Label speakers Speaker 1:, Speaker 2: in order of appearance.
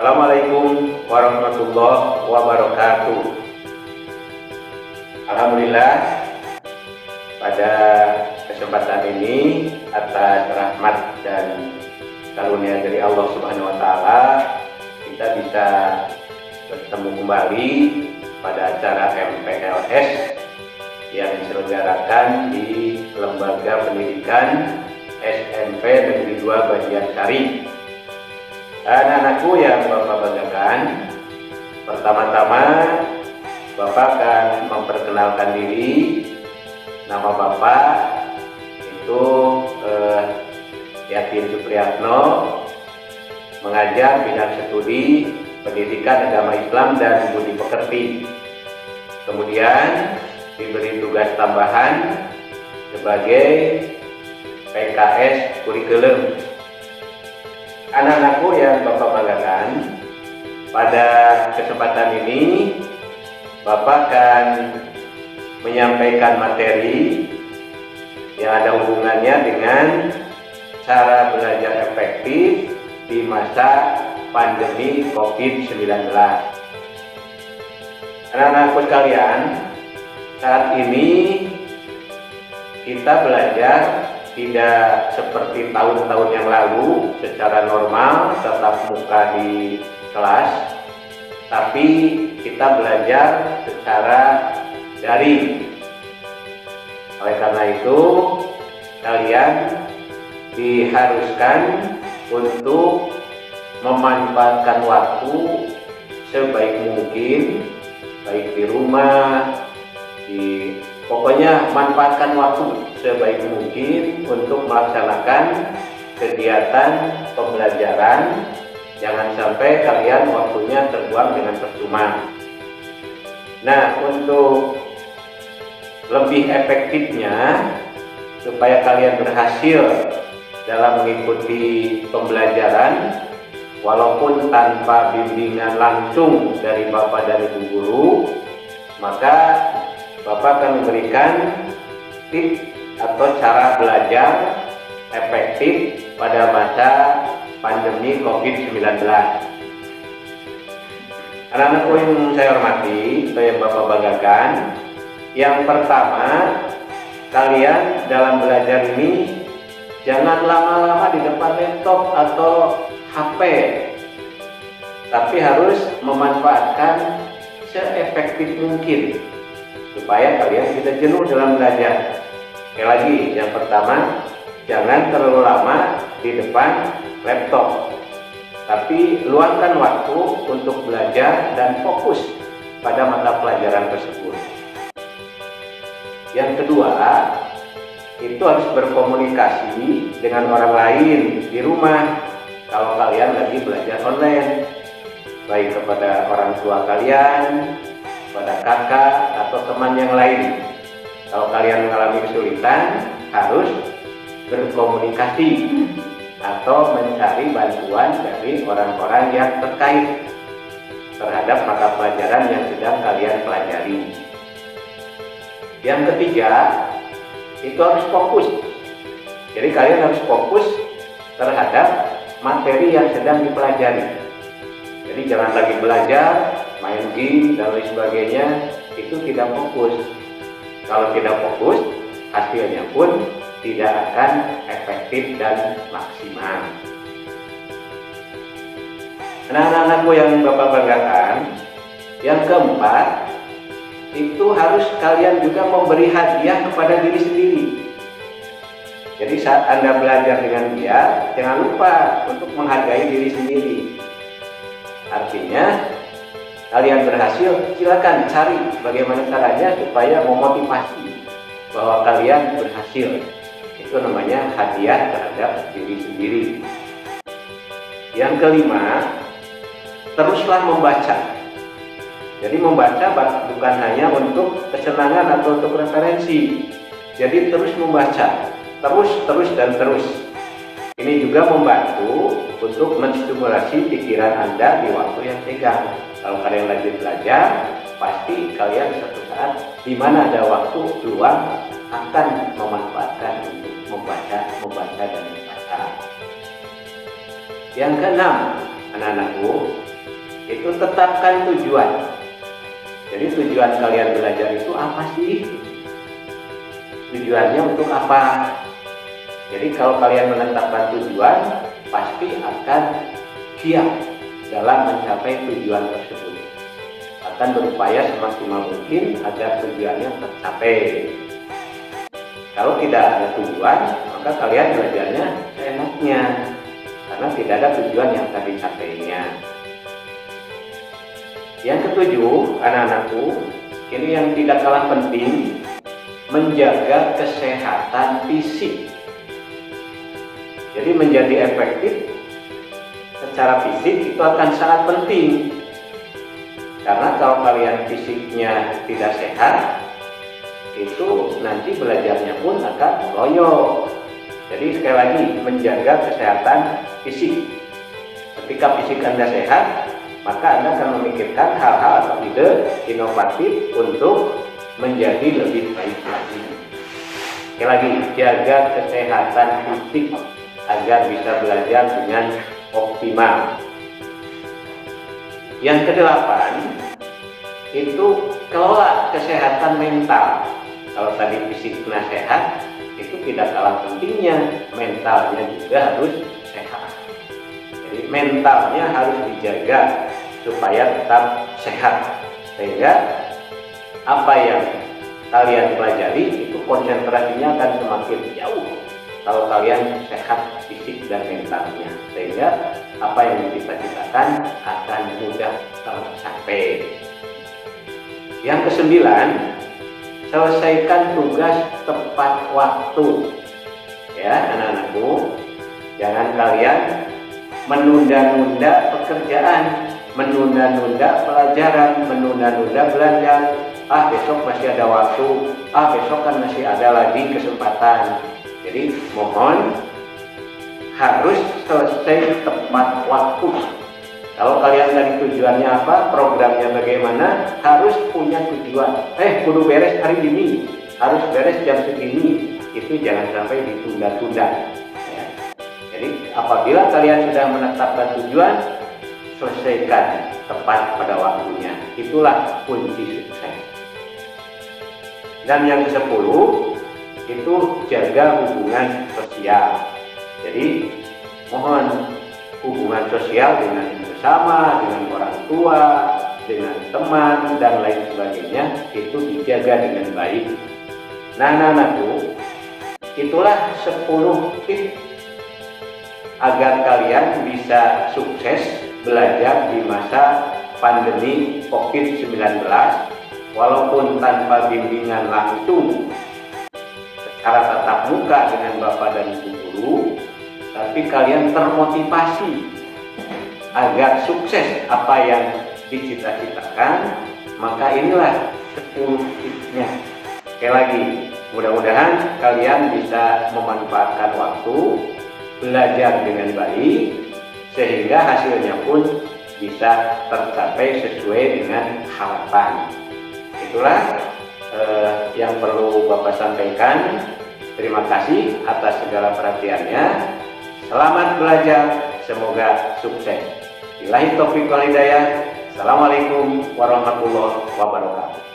Speaker 1: Assalamualaikum warahmatullahi wabarakatuh. Alhamdulillah, pada kesempatan ini atas rahmat dan karunia dari Allah Subhanahu wa taala kita bisa bertemu kembali pada acara MPLS yang diselenggarakan di Lembaga Pendidikan SMP Negeri 2 Banjarsari. Anak-anakku yang Bapak banggakan, pertama-tama Bapak akan memperkenalkan diri. Nama Bapak itu Yakin Supriyatno, mengajar bidang studi pendidikan agama Islam dan budi pekerti. Kemudian diberi tugas tambahan sebagai PKS kurikulum. Anak-anakku yang Bapak banggakan, pada kesempatan ini Bapak akan menyampaikan materi yang ada hubungannya dengan cara belajar efektif di masa pandemi COVID-19. Anak-anakku sekalian, saat ini kita belajar tidak seperti tahun-tahun yang lalu secara normal tatap muka di kelas, tapi kita belajar secara daring. Oleh karena itu, kalian diharuskan untuk memanfaatkan waktu sebaik mungkin, baik di rumah, pokoknya manfaatkan waktu sebaik mungkin untuk melaksanakan kegiatan pembelajaran. Jangan sampai kalian waktunya terbuang dengan percuma. Nah, untuk lebih efektifnya supaya kalian berhasil dalam mengikuti pembelajaran walaupun tanpa bimbingan langsung dari Bapak dan Ibu guru, maka Bapak akan memberikan tips atau cara belajar efektif pada masa pandemi COVID-19. Anak-anakku yang saya hormati atau yang Bapak banggakan, yang pertama, kalian dalam belajar ini jangan lama-lama di depan laptop atau HP, tapi harus memanfaatkan seefektif mungkin supaya kalian tidak jenuh dalam belajar. Sekali lagi, yang pertama, jangan terlalu lama di depan laptop, tapi luangkan waktu untuk belajar dan fokus pada mata pelajaran tersebut. Yang kedua, itu harus berkomunikasi dengan orang lain di rumah kalau kalian lagi belajar online, baik kepada orang tua kalian, pada kakak atau teman yang lain. Kalau kalian mengalami kesulitan, harus berkomunikasi atau mencari bantuan dari orang-orang yang terkait terhadap mata pelajaran yang sedang kalian pelajari. Yang ketiga, itu harus fokus. Jadi kalian harus fokus terhadap materi yang sedang dipelajari. Jadi jangan lagi belajar, main game dan lain sebagainya, itu tidak fokus. Kalau tidak fokus, hasilnya pun tidak akan efektif dan maksimal. Anak-anakku yang Bapak banggakan, yang keempat, itu harus kalian juga memberi hadiah kepada diri sendiri. Jadi saat Anda belajar dengan dia, jangan lupa untuk menghargai diri sendiri. Artinya, kalian berhasil, silakan cari bagaimana caranya supaya memotivasi bahwa kalian berhasil. Itu namanya hadiah terhadap diri sendiri. Yang kelima, teruslah membaca. Jadi membaca bukan hanya untuk kesenangan atau untuk referensi. Jadi terus membaca, terus dan terus. Ini juga membantu untuk menstimulasi pikiran Anda di waktu yang senggang. Kalau kalian lagi belajar, pasti kalian suatu saat di mana ada waktu luang akan memanfaatkan untuk membaca dan membaca. Yang keenam, anak-anakku, itu tetapkan tujuan. Jadi tujuan kalian belajar itu apa sih? Tujuannya untuk apa? Jadi kalau kalian menetapkan tujuan, pasti akan siap dalam mencapai tujuan tersebut. Akan berupaya semaksimal mungkin agar tujuannya tercapai. Kalau tidak ada tujuan, maka kalian belajarnya seenaknya, karena tidak ada tujuan yang tadi dicapainya. Yang ketujuh, anak-anakku, ini yang tidak kalah penting, menjaga kesehatan fisik. Jadi menjadi efektif secara fisik itu akan sangat penting. Karena kalau kalian fisiknya tidak sehat, itu nanti belajarnya pun akan loyo. Jadi sekali lagi, menjaga kesehatan fisik. Ketika fisik Anda sehat, maka Anda akan memikirkan hal-hal atau ide inovatif untuk menjadi lebih baik lagi. Sekali lagi, jaga kesehatan fisik agar bisa belajar dengan optimal. Yang kedelapan, itu kelola kesehatan mental. Kalau tadi fisiknya sehat, itu tidak kalah pentingnya, mentalnya juga harus sehat. Jadi mentalnya harus dijaga supaya tetap sehat, sehingga apa yang kalian pelajari itu konsentrasinya akan semakin jauh kalau kalian sehat fisik dan mentalnya, sehingga apa yang dicita-citakan akan mudah tercapai. Yang kesembilan, selesaikan tugas tepat waktu. Ya, anak-anakku, jangan kalian menunda-nunda pekerjaan, menunda-nunda pelajaran, menunda-nunda belajar. Besok masih ada waktu, besok kan masih ada lagi kesempatan. Jadi mohon harus selesai tepat waktu. Kalau kalian tadi tujuannya apa, programnya bagaimana, harus punya tujuan. Kudu beres hari ini, harus beres jam segini. Itu jangan sampai ditunda-tunda. Ya. Jadi apabila kalian sudah menetapkan tujuan, selesaikan tepat pada waktunya. Itulah kunci sukses. Dan yang ke-10, itu jaga hubungan sosial. Jadi mohon hubungan sosial dengan bersama, dengan orang tua, dengan teman, dan lain sebagainya itu dijaga dengan baik. Nah, anak-anakku, itulah 10 tips agar kalian bisa sukses belajar di masa pandemi COVID-19 walaupun tanpa bimbingan langsung secara tatap muka dengan Bapak dan Ibu guru, tapi kalian termotivasi agar sukses apa yang dicita-citakan. Maka inilah 10 tipsnya. Sekali lagi, mudah-mudahan kalian bisa memanfaatkan waktu, belajar dengan baik, sehingga hasilnya pun bisa tercapai sesuai dengan harapan. Itulah yang perlu Bapak sampaikan. Terima kasih atas segala perhatiannya. Selamat belajar, semoga sukses. Billahi taufiq wal hidayah. Assalamualaikum warahmatullahi wabarakatuh.